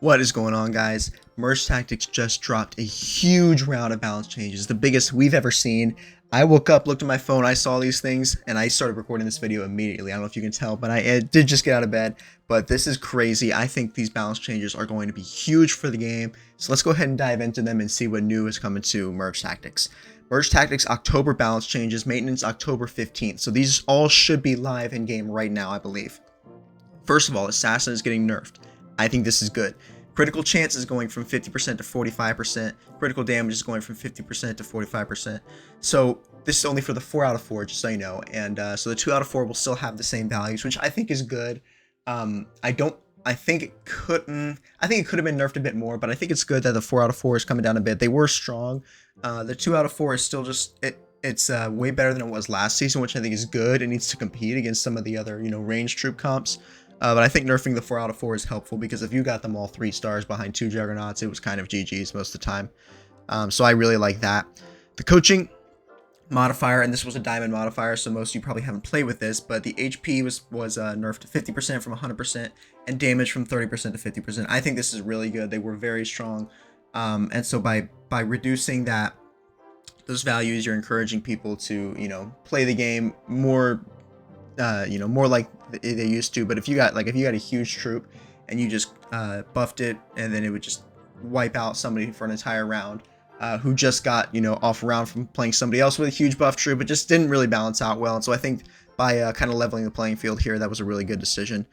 What is going on, guys? Merge Tactics just dropped a huge round of balance changes, the biggest we've ever seen. I woke up, looked at my phone, I saw these things, and I started recording this video immediately. I don't know if you can tell, but I did just get out of bed. But this is crazy. I think these balance changes are going to be huge for the game. So let's go ahead and dive into them and see what new is coming to Merge Tactics. Merge Tactics October balance changes, maintenance October 15th. So these all should be live in game right now, I believe. First of all, Assassin is getting nerfed. I think this is good. Critical chance is going from 50% to 45%. Critical damage is going from 50% to 45%. So this is only for the 4 out of 4, just so you know. And so the 2 out of 4 will still have the same values, which I think is good. I think it could have been nerfed a bit more, but I think it's good that the 4 out of 4 is coming down a bit. They were strong. The 2 out of 4 is still just it's way better than it was last season, which I think is good. It needs to compete against some of the other, range troop comps. But I think nerfing the 4 out of 4 is helpful because if you got them all 3 stars behind 2 juggernauts, it was kind of GG's most of the time. So I really like that. The coaching modifier, and this was a diamond modifier, so most of you probably haven't played with this, but the HP was nerfed to 50% from 100% and damage from 30% to 50%. I think this is really good. They were very strong. And so by reducing those values, you're encouraging people to, play the game more more like they used to. But if you got a huge troop and you just buffed it, and then it would just wipe out somebody for an entire round who just got off round from playing somebody else with a huge buff troop, it just didn't really balance out well. And so I think by kind of leveling the playing field here, that was a really good decision.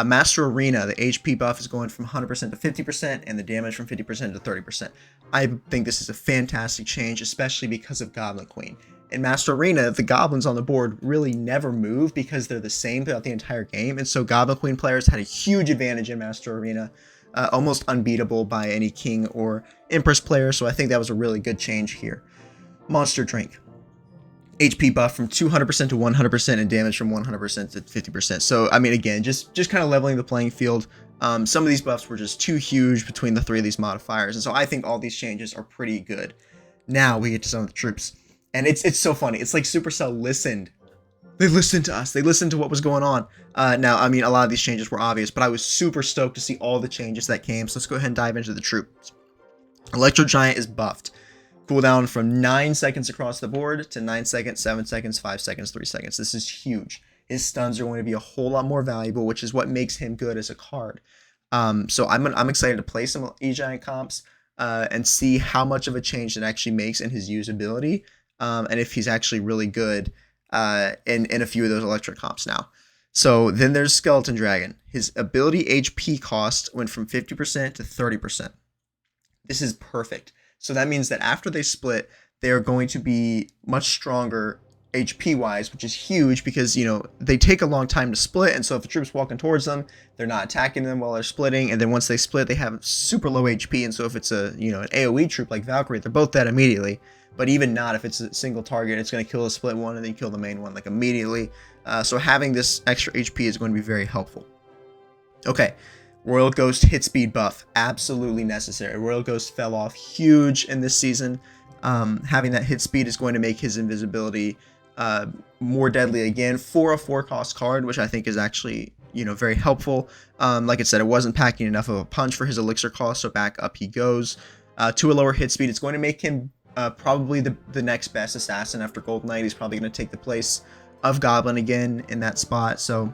Master Arena, the HP buff is going from 100% to 50% and the damage from 50% to 30%. I think this is a fantastic change, especially because of Goblin Queen. In Master Arena, the goblins on the board really never move because they're the same throughout the entire game, and so Goblin Queen players had a huge advantage in Master Arena, almost unbeatable by any King or Empress player, so I think that was a really good change here. Monster Drink. HP buff from 200% to 100% and damage from 100% to 50%. So, I mean, again, just kind of leveling the playing field. Some of these buffs were just too huge between the 3 of these modifiers, and so I think all these changes are pretty good. Now we get to some of the troops. And it's so funny. It's like Supercell listened. They listened to us. They listened to what was going on. Now, I mean, a lot of these changes were obvious, but I was super stoked to see all the changes that came. So let's go ahead and dive into the troops. Electro Giant is buffed. Cooldown from 9 seconds across the board to 9 seconds, 7 seconds, 5 seconds, 3 seconds. This is huge. His stuns are going to be a whole lot more valuable, which is what makes him good as a card. So I'm excited to play some E-Giant comps and see how much of a change it actually makes in his usability. And if he's actually really good in a few of those electric comps now. So then there's Skeleton Dragon. His ability HP cost went from 50% to 30%. This is perfect. So that means that after they split, they are going to be much stronger HP wise, which is huge because, they take a long time to split. And so if the troops walking towards them, they're not attacking them while they're splitting. And then once they split, they have super low HP. And so if it's an AoE troop like Valkyrie, they're both dead immediately. But even not, if it's a single target, it's going to kill the split one and then kill the main one like immediately. So having this extra HP is going to be very helpful. Okay, Royal Ghost hit speed buff, absolutely necessary. Royal Ghost fell off huge in this season. Having that hit speed is going to make his invisibility more deadly again for a 4 cost card, which I think is actually very helpful. Like I said, it wasn't packing enough of a punch for his elixir cost, so back up he goes. To a lower hit speed, it's going to make him probably the next best assassin after Gold Knight. He's probably going to take the place of Goblin again in that spot. So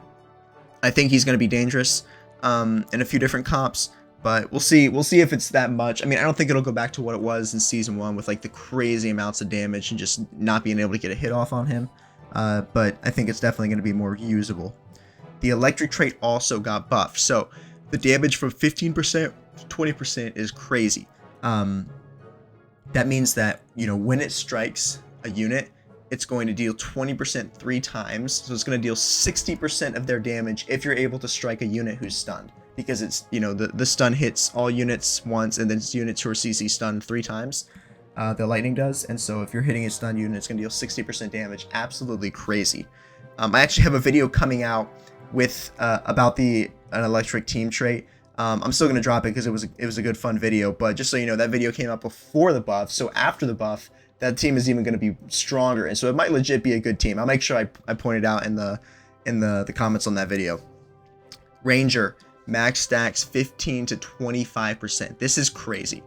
I think he's going to be dangerous in a few different comps, but we'll see. We'll see if it's that much. I mean, I don't think it'll go back to what it was in season 1 with like the crazy amounts of damage and just not being able to get a hit off on him. But I think it's definitely going to be more usable. The electric trait also got buffed. So the damage from 15% to 20% is crazy. That means that, when it strikes a unit, it's going to deal 20% 3 times. So it's going to deal 60% of their damage if you're able to strike a unit who's stunned. Because it's, the stun hits all units once, and then it's units who are CC stunned 3 times. The lightning does. And so if you're hitting a stun unit, it's going to deal 60% damage. Absolutely crazy. I actually have a video coming out with about an electric team trait. I'm still going to drop it because it was a good fun video, but just so you know, that video came out before the buff, so after the buff, that team is even going to be stronger, and so it might legit be a good team. I'll make sure I point it out in the comments on that video. Ranger max stacks 15 to 25%. This is crazy.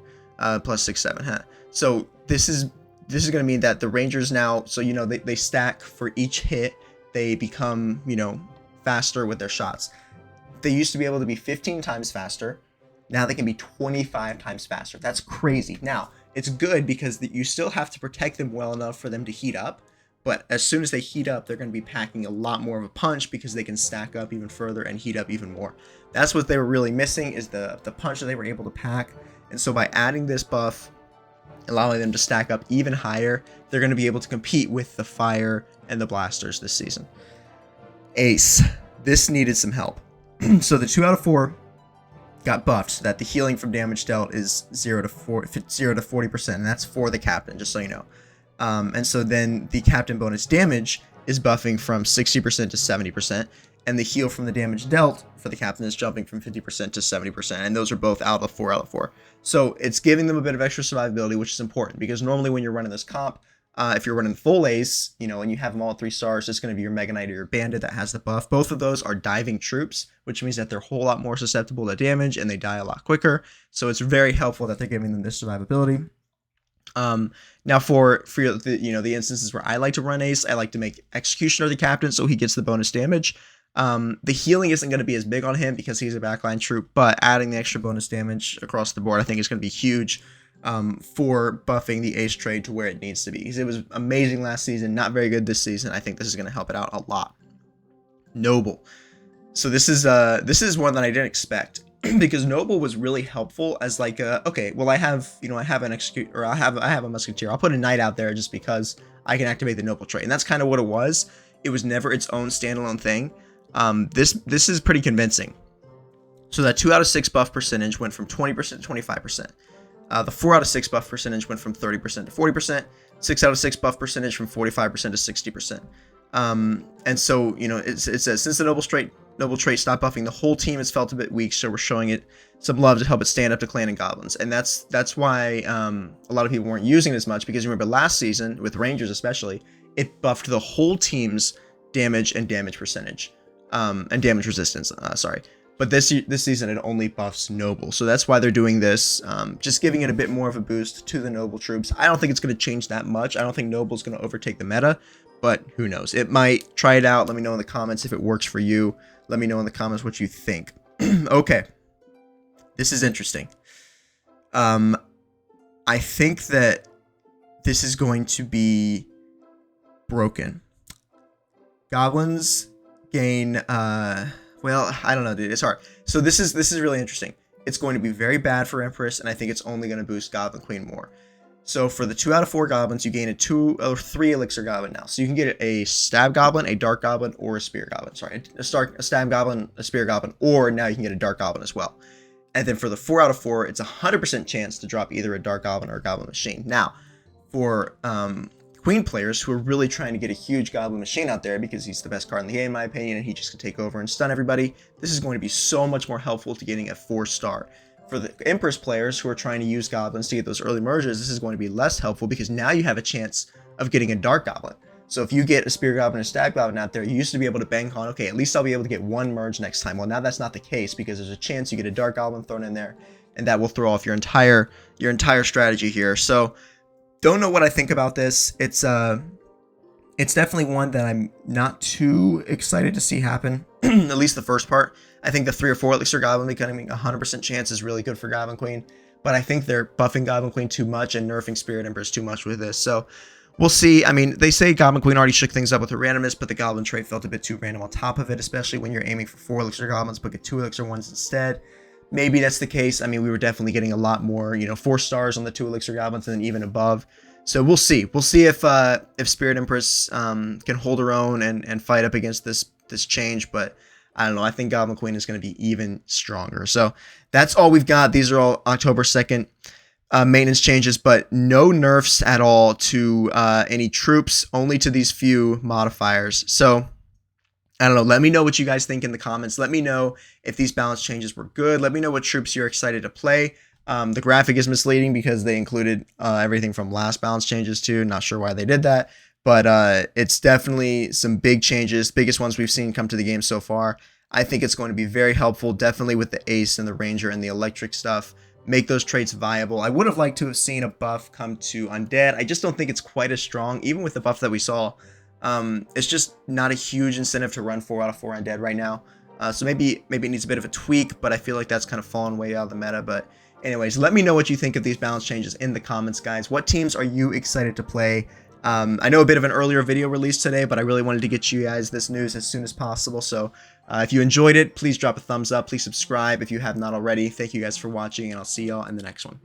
Plus 6, 7, huh? So this is going to mean that the Rangers now, so you know, they stack for each hit. They become, you know, faster with their shots. They used to be able to be 15 times faster. Now they can be 25 times faster. That's crazy. Now, it's good because you still have to protect them well enough for them to heat up. But as soon as they heat up, they're going to be packing a lot more of a punch because they can stack up even further and heat up even more. That's what they were really missing, is the punch that they were able to pack. And so by adding this buff, allowing them to stack up even higher, they're going to be able to compete with the Fire and the Blasters this season. Ace. This needed some help. So the 2 out of 4 got buffed so that the healing from damage dealt is 0 to 40%, and that's for the captain, just so you know. And so then the captain bonus damage is buffing from 60% to 70%, and the heal from the damage dealt for the captain is jumping from 50% to 70%, and those are both out of 4 out of 4. So it's giving them a bit of extra survivability, which is important, because normally when you're running this comp, if you're running full ace, you know, and you have them all at 3 stars, it's going to be your Mega Knight or your Bandit that has the buff. Both of those are diving troops, which means that they're a whole lot more susceptible to damage and they die a lot quicker. So it's very helpful that they're giving them this survivability. Now for the instances where I like to run ace, I like to make Executioner the captain so he gets the bonus damage. The healing isn't going to be as big on him because he's a backline troop, but adding the extra bonus damage across the board I think is going to be huge for buffing the ace trade to where it needs to be. Because it was amazing last season, not very good this season. I think this is going to help it out a lot. Noble. So this is one that I didn't expect. Because Noble was really helpful as like okay, well I have an execute, or I have a musketeer. I'll put a knight out there just because I can activate the Noble trait, and that's kind of what it was. It was never its own standalone thing. This is pretty convincing. So that 2 out of 6 buff percentage went from 20% to 25%. The 4 out of 6 buff percentage went from 30% to 40%. 6 out of 6 buff percentage from 45% to 60%. And so, you know, it says since the Noble trait stopped buffing, the whole team has felt a bit weak, so we're showing it some love to help it stand up to Clan and Goblins. And that's why a lot of people weren't using it as much, because you remember last season, with Rangers especially, it buffed the whole team's damage and damage percentage. And damage resistance, sorry. But this season, it only buffs Noble. So that's why they're doing this, just giving it a bit more of a boost to the Noble troops. I don't think it's going to change that much. I don't think Noble's going to overtake the meta, but who knows? It might. Try it out. Let me know in the comments if it works for you. Let me know in the comments what you think. Okay. This is interesting. I think that this is going to be broken. Goblins gain, well, I don't know, dude. It's hard. So this is really interesting. It's going to be very bad for Empress, and I think it's only going to boost Goblin Queen more. So for the 2 out of 4 goblins, you gain a 2 or 3 elixir goblin now. So you can get a stab goblin, a dark goblin, or a spear goblin. Sorry, a stab goblin, a spear goblin, or now you can get a dark goblin as well. And then for the 4 out of 4, it's a 100% chance to drop either a dark goblin or a goblin machine. Now, for queen players who are really trying to get a huge goblin machine out there, because he's the best card in the game in my opinion, and he just can take over and stun everybody, this is going to be so much more helpful to getting a 4-star. For the Empress players who are trying to use goblins to get those early merges, this is going to be less helpful because now you have a chance of getting a dark goblin. So if you get a spear goblin or stab goblin out there, you used to be able to bank on, okay, at least I'll be able to get 1 merge next time. Well, now that's not the case, because there's a chance you get a dark goblin thrown in there, and that will throw off your entire strategy here. So don't know what I think about this. It's definitely one that I'm not too excited to see happen. At least the first part. I think the 3 or 4 elixir goblin becoming 100% chance is really good for Goblin Queen, but I think they're buffing Goblin Queen too much and nerfing Spirit Empress too much with this. So we'll see. I mean, they say Goblin Queen already shook things up with her randomness, but the Goblin trait felt a bit too random on top of it, especially when you're aiming for 4 elixir goblins but get 2 elixir ones instead. Maybe that's the case. I mean, we were definitely getting a lot more, 4 stars on the 2 elixir goblins and then even above. So we'll see. We'll see if Spirit Empress can hold her own and fight up against this change, but I don't know. I think Goblin Queen is going to be even stronger. So that's all we've got. These are all October 2nd maintenance changes, but no nerfs at all to any troops, only to these few modifiers. So I don't know. Let me know what you guys think in the comments. Let me know if these balance changes were good. Let me know what troops you're excited to play. The graphic is misleading because they included everything from last balance changes too. Not sure why they did that. But it's definitely some big changes, biggest ones we've seen come to the game so far. I think it's going to be very helpful, definitely with the Ace and the Ranger and the Electric stuff. Make those traits viable. I would have liked to have seen a buff come to Undead. I just don't think it's quite as strong, even with the buff that we saw. It's just not a huge incentive to run 4 out of 4 Undead right now. So maybe it needs a bit of a tweak, but I feel like that's kind of fallen way out of the meta. But anyways, let me know what you think of these balance changes in the comments, guys. What teams are you excited to play? I know a bit of an earlier video released today, but I really wanted to get you guys this news as soon as possible. So if you enjoyed it, please drop a thumbs up. Please subscribe if you have not already. Thank you guys for watching, and I'll see y'all in the next one.